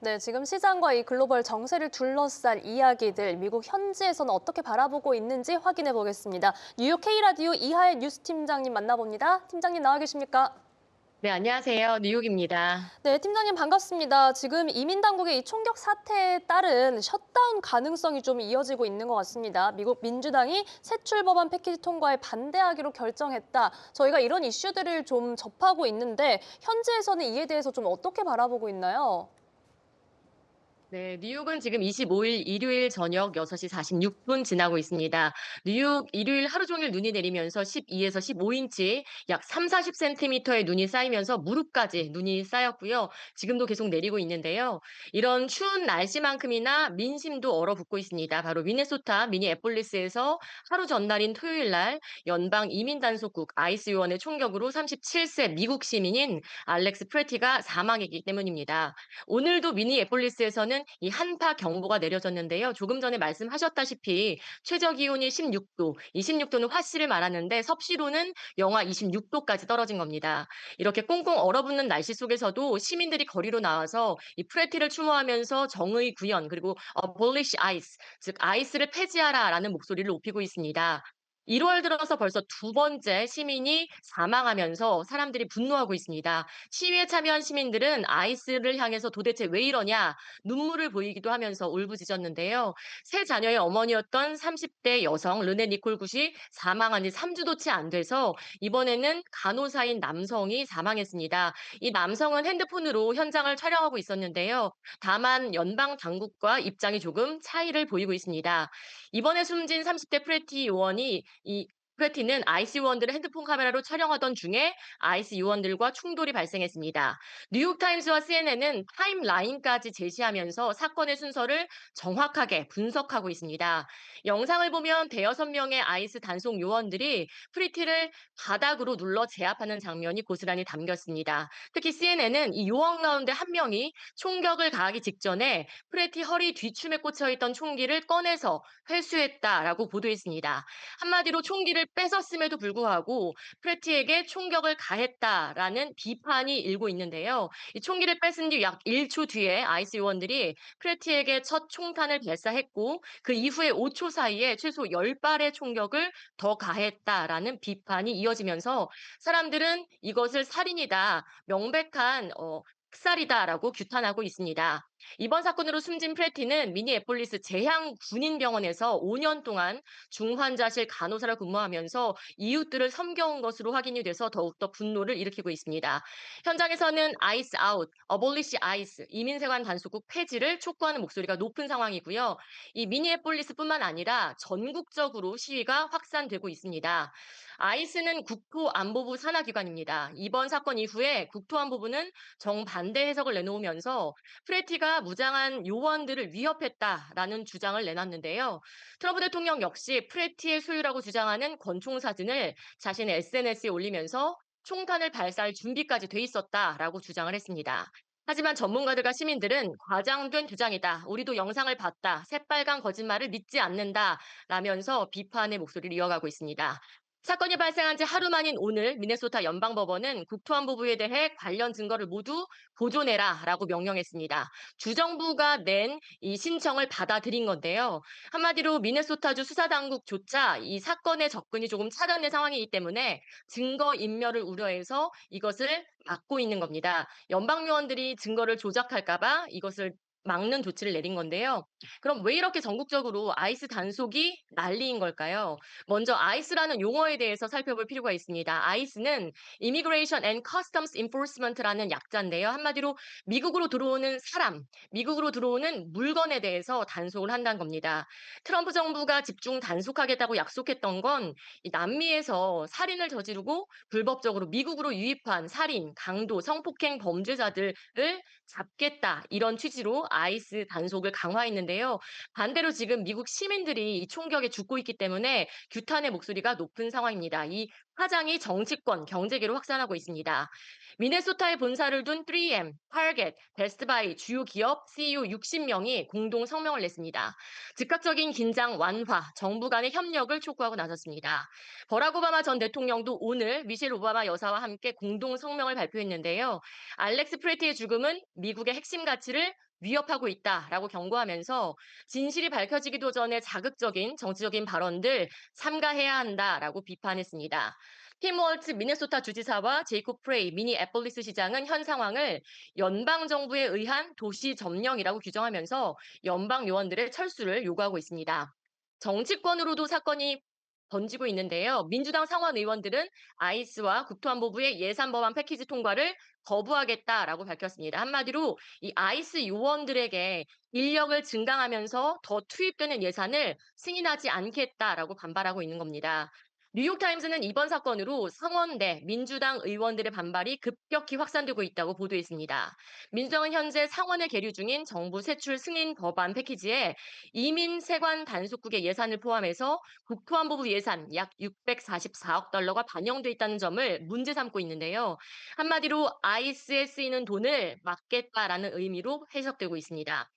네, 지금 시장과 이 글로벌 정세를 둘러싼 이야기들, 미국 현지에서는 어떻게 바라보고 있는지 확인해 보겠습니다. 뉴욕 K라디오 이하의 뉴스 팀장님 만나봅니다. 팀장님 나와 계십니까? 네, 안녕하세요. 뉴욕입니다. 네, 팀장님 반갑습니다. 지금 이민 당국의 이 총격 사태에 따른 셧다운 가능성이 좀 이어지고 있는 것 같습니다. 미국 민주당이 세출 법안 패키지 통과에 반대하기로 결정했다. 저희가 이런 이슈들을 좀 접하고 있는데 현지에서는 이에 대해서 좀 어떻게 바라보고 있나요? 네, 뉴욕은 지금 25일 일요일 저녁 6시 46분 지나고 있습니다. 뉴욕 일요일 하루 종일 눈이 내리면서 12에서 15인치 약 3, 40cm의 눈이 쌓이면서 무릎까지 눈이 쌓였고요. 지금도 계속 내리고 있는데요. 이런 추운 날씨만큼이나 민심도 얼어붙고 있습니다. 바로 미네소타 미니애폴리스에서 하루 전날인 토요일 날 연방 이민단속국 아이스 요원의 총격으로 37세 미국 시민인 알렉스 프레티가 사망했기 때문입니다. 오늘도 미니애폴리스에서는 이 한파 경보가 내려졌는데요. 조금 전에 말씀하셨다시피 최저 기온이 16도, 이 16도는 화씨를 말하는데 섭씨로는 영하 26도까지 떨어진 겁니다. 이렇게 꽁꽁 얼어붙는 날씨 속에서도 시민들이 거리로 나와서 이 프레티를 추모하면서 정의 구현 그리고 abolish ice, 즉 아이스를 폐지하라라는 목소리를 높이고 있습니다. 1월 들어서 벌써 두 번째 시민이 사망하면서 사람들이 분노하고 있습니다. 시위에 참여한 시민들은 아이스를 향해서 도대체 왜 이러냐 눈물을 보이기도 하면서 울부짖었는데요. 세 자녀의 어머니였던 30대 여성 르네 니콜 굿이 사망한 지 3주도 채 안 돼서 이번에는 간호사인 남성이 사망했습니다. 이 남성은 핸드폰으로 현장을 촬영하고 있었는데요. 다만 연방 당국과 입장이 조금 차이를 보이고 있습니다. 이번에 숨진 30대 프레티 요원이 이 프레티는 아이스 요원들을 핸드폰 카메라로 촬영하던 중에 아이스 요원들과 충돌이 발생했습니다. 뉴욕타임스와 CNN은 타임라인까지 제시하면서 사건의 순서를 정확하게 분석하고 있습니다. 영상을 보면 대여섯 명의 아이스 단속 요원들이 프리티를 바닥으로 눌러 제압하는 장면이 고스란히 담겼습니다. 특히 CNN은 이 요원 가운데 한 명이 총격을 가하기 직전에 프레티 허리 뒤춤에 꽂혀 있던 총기를 꺼내서 회수했다라고 보도했습니다. 한마디로 총기를 뺏었음에도 불구하고 프레티에게 총격을 가했다라는 비판이 일고 있는데요. 이 총기를 뺏은 뒤 약 1초 뒤에 아이스 요원들이 프레티에게 첫 총탄을 발사했고 그 이후에 5초 사이에 최소 10발의 총격을 더 가했다라는 비판이 이어지면서 사람들은 이것을 살인이다, 명백한 학살이다라고 규탄하고 있습니다. 이번 사건으로 숨진 프레티는 미니애폴리스 재향 군인병원에서 5년 동안 중환자실 간호사를 근무하면서 이웃들을 섬겨온 것으로 확인이 돼서 더욱더 분노를 일으키고 있습니다. 현장에서는 아이스 아웃, 어볼리시 아이스, 이민세관 단속국 폐지를 촉구하는 목소리가 높은 상황이고요. 이 미니애폴리스뿐만 아니라 전국적으로 시위가 확산되고 있습니다. 아이스는 국토안보부 산하기관입니다. 이번 사건 이후에 국토안보부는 정반대 해석을 내놓으면서 프레티가 무장한 요원들을 위협했다라는 주장을 내놨는데요. 트럼프 대통령 역시 프레티의 소유라고 주장하는 권총 사진을 자신의 SNS에 올리면서 총탄을 발사할 준비까지 돼 있었다라고 주장을 했습니다. 하지만 전문가들과 시민들은 과장된 주장이다. 우리도 영상을 봤다. 새빨간 거짓말을 믿지 않는다. 라면서 비판의 목소리를 이어가고 있습니다. 사건이 발생한 지 하루 만인 오늘 미네소타 연방법원은 국토안보부에 대해 관련 증거를 모두 보존해라라고 명령했습니다. 주정부가 낸 이 신청을 받아들인 건데요. 한마디로 미네소타주 수사당국조차 이 사건의 접근이 조금 차단된 상황이기 때문에 증거 인멸을 우려해서 이것을 막고 있는 겁니다. 연방 요원들이 증거를 조작할까 봐 이것을 막는 조치를 내린 건데요. 그럼 왜 이렇게 전국적으로 아이스 단속이 난리인 걸까요? 먼저 아이스라는 용어에 대해서 살펴볼 필요가 있습니다. 아이스는 Immigration and Customs Enforcement라는 약자인데요. 한마디로 미국으로 들어오는 사람, 미국으로 들어오는 물건에 대해서 단속을 한다는 겁니다. 트럼프 정부가 집중 단속하겠다고 약속했던 건 이 남미에서 살인을 저지르고 불법적으로 미국으로 유입한 살인, 강도, 성폭행 범죄자들을 잡겠다 이런 취지로 아이스 단속을 강화했는데요. 반대로 지금 미국 시민들이 이 총격에 죽고 있기 때문에 규탄의 목소리가 높은 상황입니다. 이 파장이 정치권, 경제계로 확산하고 있습니다. 미네소타에 본사를 둔 3M, 타겟, 베스트바이 주요 기업 CEO 60명이 공동 성명을 냈습니다. 즉각적인 긴장 완화, 정부 간의 협력을 촉구하고 나섰습니다. 버락 오바마 전 대통령도 오늘 미셸 오바마 여사와 함께 공동 성명을 발표했는데요. 알렉스 프레티의 죽음은 미국의 핵심 가치를 위협하고 있다라고 경고하면서 진실이 밝혀지기도 전에 자극적인 정치적인 발언들 삼가해야 한다라고 비판했습니다. 팀 월츠 미네소타 주지사와 제이콥 프레이 미니애폴리스 시장은 현 상황을 연방 정부에 의한 도시 점령이라고 규정하면서 연방 요원들의 철수를 요구하고 있습니다. 정치권으로도 사건이 번지고 있는데요. 민주당 상원 의원들은 아이스와 국토안보부의 예산 법안 패키지 통과를 거부하겠다라고 밝혔습니다. 한마디로 이 아이스 요원들에게 인력을 증강하면서 더 투입되는 예산을 승인하지 않겠다라고 반발하고 있는 겁니다. 뉴욕타임즈는 이번 사건으로 상원내 민주당 의원들의 반발이 급격히 확산되고 있다고 보도했습니다. 민주당은 현재 상원에 계류 중인 정부 세출 승인 법안 패키지에 이민 세관 단속국의 예산을 포함해서 국토안보부 예산 약 644억 달러가 반영돼 있다는 점을 문제 삼고 있는데요. 한마디로 아이스에 쓰이는 돈을 막겠다라는 의미로 해석되고 있습니다.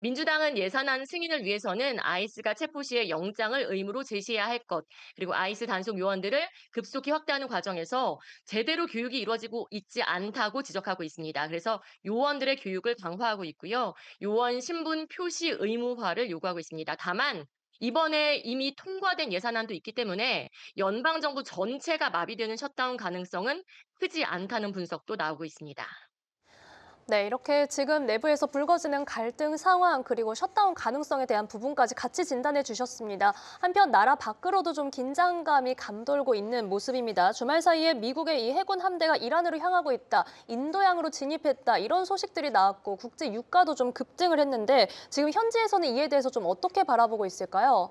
민주당은 예산안 승인을 위해서는 아이스가 체포 시에 영장을 의무로 제시해야 할 것, 그리고 아이스 단속 요원들을 급속히 확대하는 과정에서 제대로 교육이 이루어지고 있지 않다고 지적하고 있습니다. 그래서 요원들의 교육을 강화하고 있고요. 요원 신분 표시 의무화를 요구하고 있습니다. 다만 이번에 이미 통과된 예산안도 있기 때문에 연방정부 전체가 마비되는 셧다운 가능성은 크지 않다는 분석도 나오고 있습니다. 네, 이렇게 지금 내부에서 불거지는 갈등 상황 그리고 셧다운 가능성에 대한 부분까지 같이 진단해 주셨습니다. 한편 나라 밖으로도 좀 긴장감이 감돌고 있는 모습입니다. 주말 사이에 미국의 이 해군 함대가 이란으로 향하고 있다, 인도양으로 진입했다 이런 소식들이 나왔고 국제 유가도 좀 급등을 했는데 지금 현지에서는 이에 대해서 좀 어떻게 바라보고 있을까요?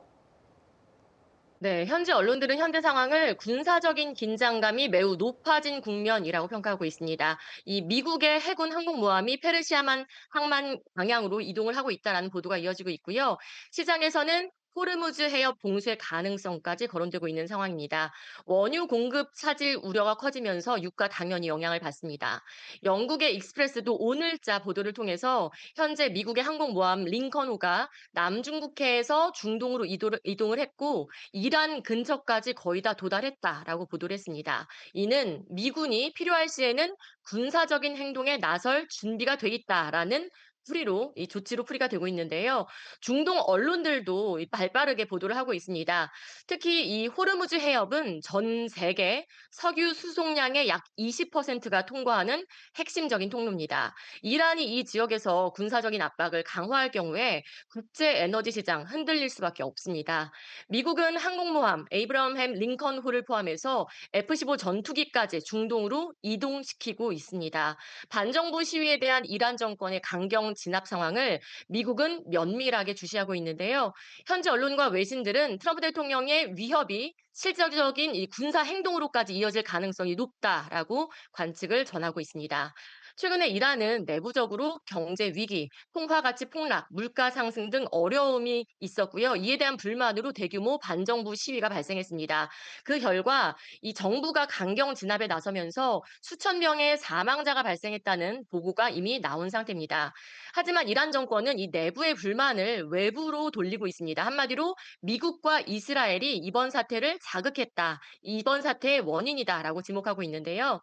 네, 현지 언론들은 현재 상황을 군사적인 긴장감이 매우 높아진 국면이라고 평가하고 있습니다. 이 미국의 해군 항공모함이 페르시아만 항만 방향으로 이동을 하고 있다는 보도가 이어지고 있고요. 시장에서는 호르무즈 해협 봉쇄 가능성까지 거론되고 있는 상황입니다. 원유 공급 차질 우려가 커지면서 유가 당연히 영향을 받습니다. 영국의 익스프레스도 오늘자 보도를 통해서 현재 미국의 항공모함 링컨호가 남중국해에서 중동으로 이동을 했고 이란 근처까지 거의 다 도달했다라고 보도를 했습니다. 이는 미군이 필요할 시에는 군사적인 행동에 나설 준비가 돼 있다라는 풀이로 이 조치로 풀이가 되고 있는데요. 중동 언론들도 발빠르게 보도를 하고 있습니다. 특히 이 호르무즈 해협은 전 세계 석유 수송량의 약 20%가 통과하는 핵심적인 통로입니다. 이란이 이 지역에서 군사적인 압박을 강화할 경우에 국제 에너지 시장 흔들릴 수밖에 없습니다. 미국은 항공모함 에이브러햄 링컨호를 포함해서 F-15 전투기까지 중동으로 이동시키고 있습니다. 반정부 시위에 대한 이란 정권의 강경 진압 상황을 미국은 면밀하게 주시하고 있는데요. 현지 언론과 외신들은 트럼프 대통령의 위협이 실질적인 이 군사 행동으로까지 이어질 가능성이 높다라고 관측을 전하고 있습니다. 최근에 이란은 내부적으로 경제 위기, 통화 가치 폭락, 물가 상승 등 어려움이 있었고요. 이에 대한 불만으로 대규모 반정부 시위가 발생했습니다. 그 결과 이 정부가 강경 진압에 나서면서 수천 명의 사망자가 발생했다는 보고가 이미 나온 상태입니다. 하지만 이란 정권은 이 내부의 불만을 외부로 돌리고 있습니다. 한마디로 미국과 이스라엘이 이번 사태를 자극했다. 이번 사태의 원인이다라고 지목하고 있는데요.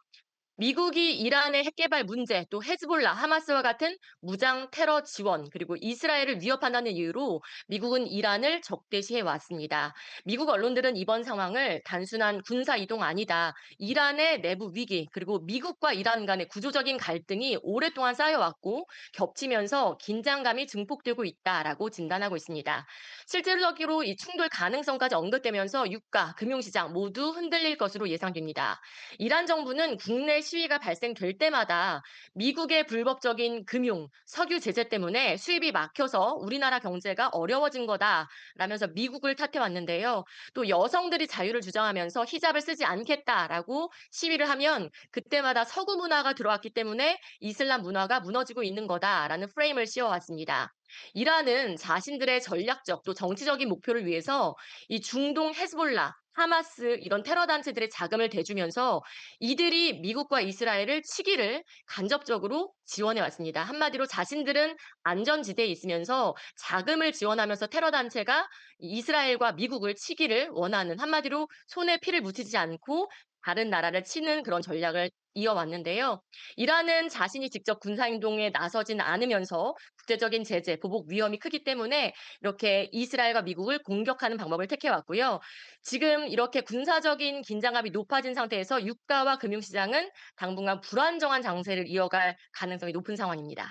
미국이 이란의 핵개발 문제, 또 헤즈볼라, 하마스와 같은 무장 테러 지원, 그리고 이스라엘을 위협한다는 이유로 미국은 이란을 적대시해 왔습니다. 미국 언론들은 이번 상황을 단순한 군사 이동 아니다. 이란의 내부 위기, 그리고 미국과 이란 간의 구조적인 갈등이 오랫동안 쌓여왔고 겹치면서 긴장감이 증폭되고 있다라고 진단하고 있습니다. 실질적으로 이 충돌 가능성까지 언급되면서 유가, 금융시장 모두 흔들릴 것으로 예상됩니다. 이란 정부는 국내 시위가 발생될 때마다 미국의 불법적인 금융, 석유 제재 때문에 수입이 막혀서 우리나라 경제가 어려워진 거다라면서 미국을 탓해왔는데요. 또 여성들이 자유를 주장하면서 히잡을 쓰지 않겠다라고 시위를 하면 그때마다 서구 문화가 들어왔기 때문에 이슬람 문화가 무너지고 있는 거다라는 프레임을 씌워왔습니다. 이란은 자신들의 전략적 또 정치적인 목표를 위해서 이 중동 헤즈볼라, 하마스 이런 테러 단체들의 자금을 대주면서 이들이 미국과 이스라엘을 치기를 간접적으로 지원해 왔습니다. 한마디로 자신들은 안전지대에 있으면서 자금을 지원하면서 테러 단체가 이스라엘과 미국을 치기를 원하는 한마디로 손에 피를 묻히지 않고 다른 나라를 치는 그런 전략을 이어왔는데요. 이란은 자신이 직접 군사행동에 나서진 않으면서 국제적인 제재, 보복 위험이 크기 때문에 이렇게 이스라엘과 미국을 공격하는 방법을 택해왔고요. 지금 이렇게 군사적인 긴장감이 높아진 상태에서 유가와 금융시장은 당분간 불안정한 장세를 이어갈 가능성이 높은 상황입니다.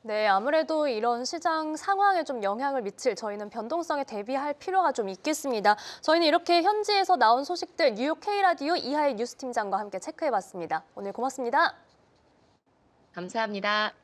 네, 아무래도 이런 시장 상황에 좀 영향을 미칠 저희는 변동성에 대비할 필요가 좀 있겠습니다. 저희는 이렇게 현지에서 나온 소식들 뉴욕 K라디오 이하의 뉴스팀장과 함께 체크해봤습니다. 오늘 고맙습니다. 감사합니다.